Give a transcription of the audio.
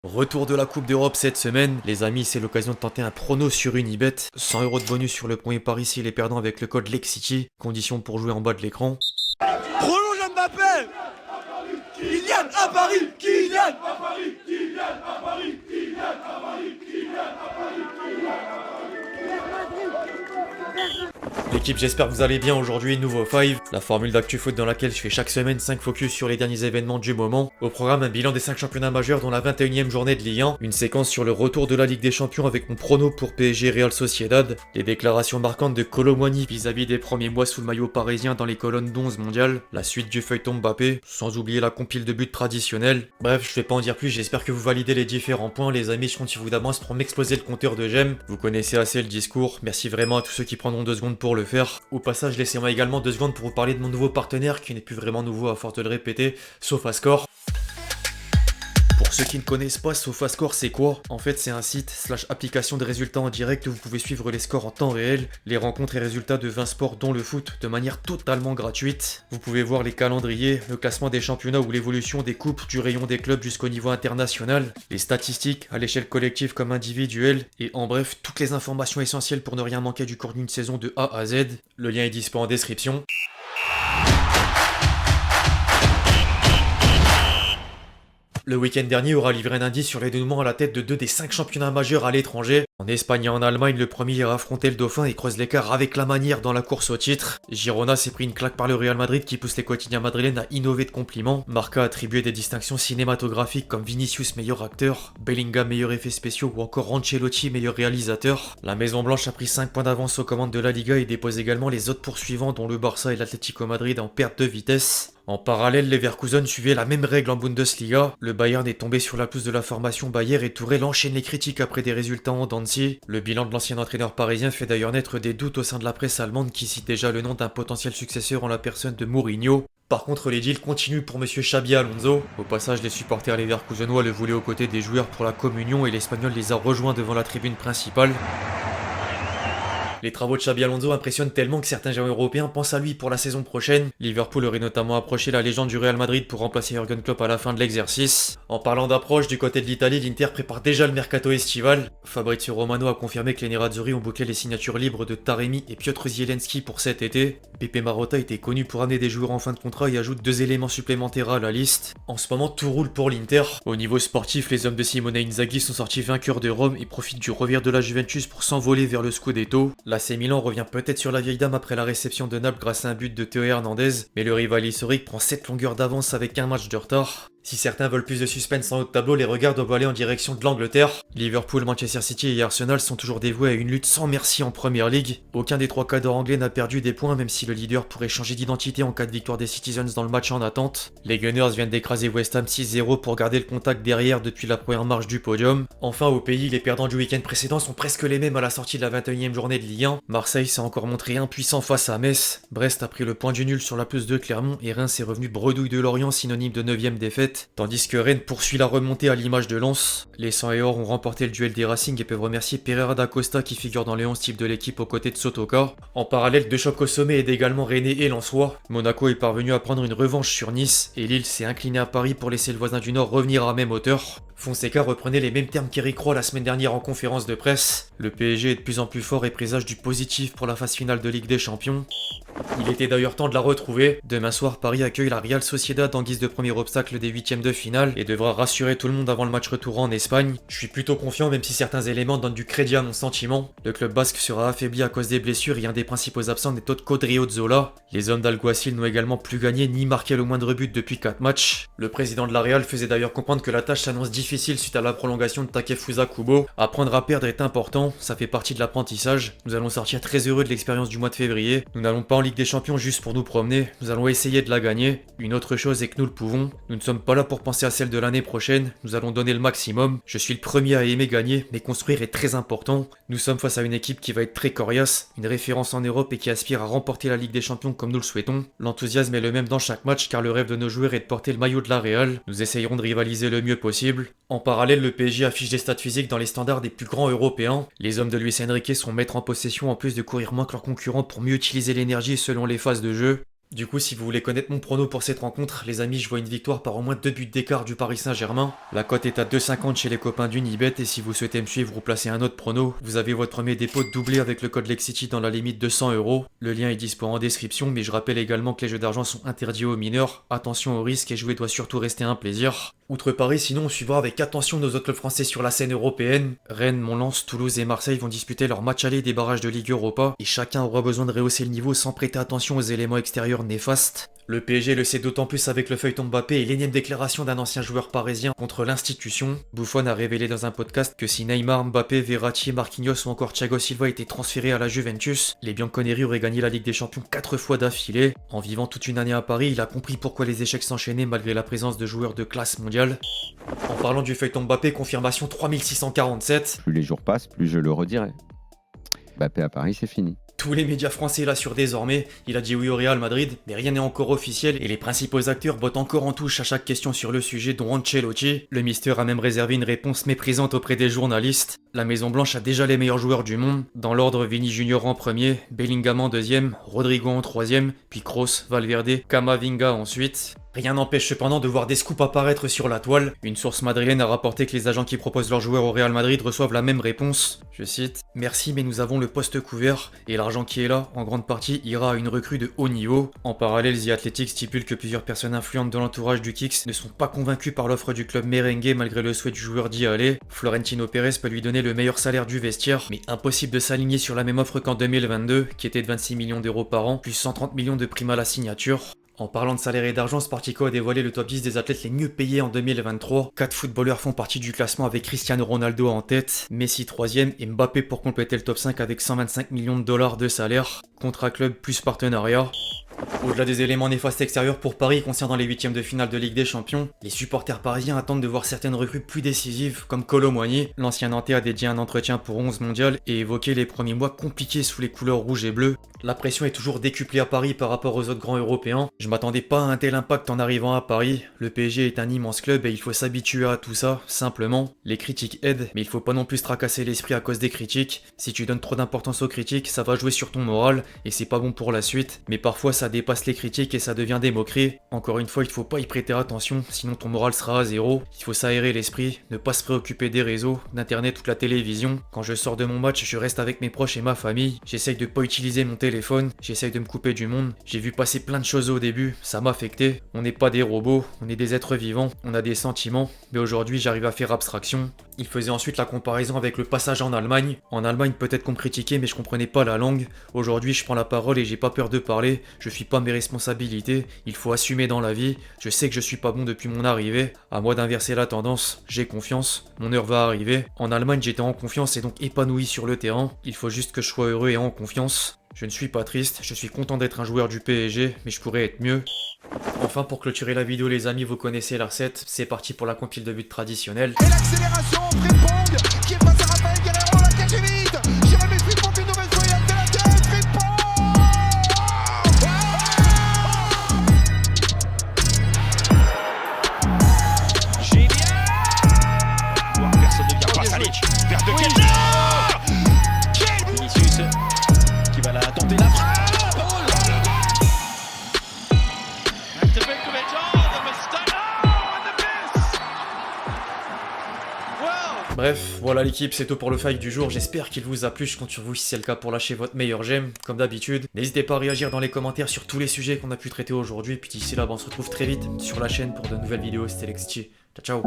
Retour de la Coupe d'Europe cette semaine. Les amis, c'est l'occasion de tenter un prono sur Unibet. 100 € de bonus sur le premier pari si les perdants avec le code LEXCITY. Condition pour jouer en bas de l'écran. Prolonge Mbappé. Kylian à Paris. Kylian à Paris. Kylian à Paris. Kylian à Paris. Kylian à Paris. L'équipe, j'espère que vous allez bien aujourd'hui, nouveau 5, la formule d'actu foot dans laquelle je fais chaque semaine 5 focus sur les derniers événements du moment. Au programme, un bilan des 5 championnats majeurs dont la 21e journée de Ligue 1, une séquence sur le retour de la Ligue des Champions avec mon prono pour PSG Real Sociedad, les déclarations marquantes de Kolo Muani vis-à-vis des premiers mois sous le maillot parisien dans les colonnes d'11 mondiales, la suite du feuilleton Mbappé, sans oublier la compile de buts traditionnelle. Bref, je vais pas en dire plus, j'espère que vous validez les différents points, les amis, je compte sur vous d'avance pour m'exploser le compteur de j'aime. Vous connaissez assez le discours, merci vraiment à tous ceux qui prendront 2 secondes pour le faire. Au passage, laissez-moi également 2 secondes pour vous parler de mon nouveau partenaire qui n'est plus vraiment nouveau à force de le répéter, SofaScore. Pour ceux qui ne connaissent pas, SofaScore c'est quoi? En fait c'est un site / application de résultats en direct où vous pouvez suivre les scores en temps réel, les rencontres et résultats de 20 sports dont le foot de manière totalement gratuite. Vous pouvez voir les calendriers, le classement des championnats ou l'évolution des coupes du rayon des clubs jusqu'au niveau international, les statistiques à l'échelle collective comme individuelle, et en bref toutes les informations essentielles pour ne rien manquer du cours d'une saison de A à Z. Le lien est dispo en description. Le week-end dernier aura livré un indice sur les dénouements à la tête de 2 des 5 championnats majeurs à l'étranger. En Espagne et en Allemagne, le premier ira affronter le Dauphin et creuse l'écart avec la manière dans la course au titre. Girona s'est pris une claque par le Real Madrid qui pousse les quotidiens madrilènes à innover de compliments. Marca a attribué des distinctions cinématographiques comme Vinicius meilleur acteur, Bellingham meilleur effets spéciaux ou encore Ancelotti meilleur réalisateur. La Maison Blanche a pris 5 points d'avance aux commandes de la Liga et dépose également les autres poursuivants dont le Barça et l'Atlético Madrid en perte de vitesse. En parallèle, Leverkusen suivait la même règle en Bundesliga. Le Bayern est tombé sur la pelouse de la formation Bayer et Tourelle enchaîne les critiques après des résultats en dents de scie. Le bilan de l'ancien entraîneur parisien fait d'ailleurs naître des doutes au sein de la presse allemande qui cite déjà le nom d'un potentiel successeur en la personne de Mourinho. Par contre, les deals continuent pour monsieur Xabi Alonso. Au passage, les supporters leverkusenois le voulaient aux côtés des joueurs pour la communion et l'Espagnol les a rejoints devant la tribune principale. Les travaux de Xabi Alonso impressionnent tellement que certains géants européens pensent à lui pour la saison prochaine. Liverpool aurait notamment approché la légende du Real Madrid pour remplacer Jürgen Klopp à la fin de l'exercice. En parlant d'approche, du côté de l'Italie, l'Inter prépare déjà le mercato estival. Fabrizio Romano a confirmé que les Nerazzurri ont bouclé les signatures libres de Taremi et Piotr Zielinski pour cet été. Pepe Marotta était connu pour amener des joueurs en fin de contrat et ajoute 2 éléments supplémentaires à la liste. En ce moment, tout roule pour l'Inter. Au niveau sportif, les hommes de Simone Inzaghi sont sortis vainqueurs de Rome et profitent du revers de la Juventus pour s'envoler vers le Scudetto. L'AC Milan revient peut-être sur la vieille dame après la réception de Naples grâce à un but de Théo Hernandez, mais le rival historique prend 7 longueurs d'avance avec un match de retard. Si certains veulent plus de suspense en haut de tableau, les regards doivent aller en direction de l'Angleterre. Liverpool, Manchester City et Arsenal sont toujours dévoués à une lutte sans merci en Premier League. Aucun des 3 cadres anglais n'a perdu des points même si le leader pourrait changer d'identité en cas de victoire des Citizens dans le match en attente. Les Gunners viennent d'écraser West Ham 6-0 pour garder le contact derrière depuis la première marche du podium. Enfin au pays, les perdants du week-end précédent sont presque les mêmes à la sortie de la 21e journée de Ligue 1. Marseille s'est encore montré impuissant face à Metz. Brest a pris le point du nul sur la pelouse de Clermont et Reims est revenu bredouille de Lorient synonyme de 9e défaite. Tandis que Rennes poursuit la remontée à l'image de Lens. Les 100 et or ont remporté le duel des Racing et peuvent remercier Pereira da Costa qui figure dans les 11 types de l'équipe aux côtés de Sotoka. En parallèle, 2 chocs au sommet aident également Rennes et Lensois. Monaco est parvenu à prendre une revanche sur Nice et Lille s'est incliné à Paris pour laisser le voisin du Nord revenir à même hauteur. Fonseca reprenait les mêmes termes qu'Eric Roy la semaine dernière en conférence de presse. Le PSG est de plus en plus fort et présage du positif pour la phase finale de Ligue des Champions. Il était d'ailleurs temps de la retrouver. Demain soir, Paris accueille la Real Sociedad en guise de premier obstacle des 8e de finale et devra rassurer tout le monde avant le match retour en Espagne. Je suis plutôt confiant même si certains éléments donnent du crédit à mon sentiment. Le club basque sera affaibli à cause des blessures et un des principaux absents n'est autre qu'Odriozola. Les hommes d'Alguacil n'ont également plus gagné ni marqué le moindre but depuis 4 matchs. Le président de la Real faisait d'ailleurs comprendre que la tâche s'annonce difficile suite à la prolongation de Takefusa Kubo. Apprendre à perdre est important, ça fait partie de l'apprentissage. Nous allons sortir très heureux de l'expérience du mois de février. Nous n'allons pas en Ligue des Champions juste pour nous promener, nous allons essayer de la gagner. Une autre chose est que nous le pouvons. Nous ne sommes pas là pour penser à celle de l'année prochaine, nous allons donner le maximum. Je suis le premier à aimer gagner, mais construire est très important. Nous sommes face à une équipe qui va être très coriace, une référence en Europe et qui aspire à remporter la Ligue des Champions comme nous le souhaitons. L'enthousiasme est le même dans chaque match car le rêve de nos joueurs est de porter le maillot de la Real. Nous essayerons de rivaliser le mieux possible. En parallèle, le PSG affiche des stats physiques dans les standards des plus grands européens. Les hommes de Luis Enrique sont maîtres en possession en plus de courir moins que leurs concurrents pour mieux utiliser l'énergie selon les phases de jeu. Du coup, si vous voulez connaître mon prono pour cette rencontre, les amis, je vois une victoire par au moins 2 buts d'écart du Paris Saint-Germain. La cote est à 2,50 chez les copains d'Unibet et si vous souhaitez me suivre ou placer un autre prono, vous avez votre premier dépôt doublé avec le code LEXCITY dans la limite de 100 €. Le lien est dispo en description, mais je rappelle également que les jeux d'argent sont interdits aux mineurs. Attention au risque et jouer doit surtout rester un plaisir. Outre Paris, sinon on suivra avec attention nos autres clubs français sur la scène européenne. Rennes, Mont-Lens, Toulouse et Marseille vont disputer leur match aller des barrages de Ligue Europa et chacun aura besoin de rehausser le niveau sans prêter attention aux éléments extérieurs néfastes. Le PSG le sait d'autant plus avec le feuilleton Mbappé et l'énième déclaration d'un ancien joueur parisien contre l'institution. Buffon a révélé dans un podcast que si Neymar, Mbappé, Verratti, Marquinhos ou encore Thiago Silva étaient transférés à la Juventus, les Bianconeri auraient gagné la Ligue des Champions 4 fois d'affilée. En vivant toute une année à Paris, il a compris pourquoi les échecs s'enchaînaient malgré la présence de joueurs de classe mondiale. En parlant du feuilleton Mbappé, confirmation 3647. Plus les jours passent, plus je le redirai. Mbappé à Paris, c'est fini. Tous les médias français l'assurent désormais, il a dit oui au Real Madrid, mais rien n'est encore officiel et les principaux acteurs bottent encore en touche à chaque question sur le sujet dont Ancelotti. Le Mister a même réservé une réponse méprisante auprès des journalistes. La Maison Blanche a déjà les meilleurs joueurs du monde, dans l'ordre Vini Junior en premier, Bellingham en deuxième, Rodrigo en troisième, puis Kroos, Valverde, Camavinga ensuite. Rien n'empêche cependant de voir des scoops apparaître sur la toile. Une source madrilène a rapporté que les agents qui proposent leurs joueurs au Real Madrid reçoivent la même réponse. Je cite « Merci mais nous avons le poste couvert et l'argent qui est là, en grande partie, ira à une recrue de haut niveau. » En parallèle, The Athletic stipule que plusieurs personnes influentes de l'entourage du Kicks ne sont pas convaincues par l'offre du club merengue malgré le souhait du joueur d'y aller. Florentino Pérez peut lui donner le meilleur salaire du vestiaire, mais impossible de s'aligner sur la même offre qu'en 2022, qui était de 26 millions d'euros par an, plus 130 millions de primes à la signature. En parlant de salaire et d'argent, Spartico a dévoilé le top 10 des athlètes les mieux payés en 2023. 4 footballeurs font partie du classement avec Cristiano Ronaldo en tête, Messi 3ème et Mbappé pour compléter le top 5 avec 125 millions de dollars de salaire. Contrat club plus partenariat. Au-delà des éléments néfastes extérieurs pour Paris concernant les huitièmes de finale de Ligue des Champions, les supporters parisiens attendent de voir certaines recrues plus décisives, comme Kolo Muani. L'ancien Nantais a dédié un entretien pour 11 mondial et évoqué les premiers mois compliqués sous les couleurs rouges et bleues. La pression est toujours décuplée à Paris par rapport aux autres grands européens. Je m'attendais pas à un tel impact en arrivant à Paris. Le PSG est un immense club et il faut s'habituer à tout ça, simplement. Les critiques aident, mais il faut pas non plus tracasser l'esprit à cause des critiques. Si tu donnes trop d'importance aux critiques, ça va jouer sur ton moral et c'est pas bon pour la suite. Mais parfois ça dépasse les critiques et ça devient des moqueries. Encore une fois, il faut pas y prêter attention, sinon ton moral sera à zéro. Il faut s'aérer l'esprit, ne pas se préoccuper des réseaux, d'internet ou de la télévision. Quand je sors de mon match, je reste avec mes proches et ma famille. J'essaye de pas utiliser mon téléphone, j'essaye de me couper du monde. J'ai vu passer plein de choses au début, ça m'a affecté. On n'est pas des robots, on est des êtres vivants, on a des sentiments, mais aujourd'hui j'arrive à faire abstraction. Il faisait ensuite la comparaison avec le passage en Allemagne. En Allemagne, peut-être qu'on me critiquait, mais je comprenais pas la langue. Aujourd'hui, je prends la parole et j'ai pas peur de parler. Je fuis pas mes responsabilités. Il faut assumer dans la vie. Je sais que je suis pas bon depuis mon arrivée. À moi d'inverser la tendance. J'ai confiance. Mon heure va arriver. En Allemagne, j'étais en confiance et donc épanoui sur le terrain. Il faut juste que je sois heureux et en confiance. Je ne suis pas triste. Je suis content d'être un joueur du PSG, mais je pourrais être mieux. Enfin, pour clôturer la vidéo, les amis, vous connaissez la recette. C'est parti pour la compile de buts traditionnelle. Et l'accélération, Frimpong qui est face à Raphaël Guerrero, la cache vite. Jérémy Frimpong une nouvelle fois, il a fait la tête. Frimpong génial. Personne ne vient pas, Salic. Perte de Keita. Vinicius qui va la tenter la frappe. Bref, voilà l'équipe, c'est tout pour le fight du jour, j'espère qu'il vous a plu, je compte sur vous si c'est le cas pour lâcher votre meilleur j'aime, comme d'habitude. N'hésitez pas à réagir dans les commentaires sur tous les sujets qu'on a pu traiter aujourd'hui, puis d'ici là, on se retrouve très vite sur la chaîne pour de nouvelles vidéos, c'était LEXCITY. Ciao ciao.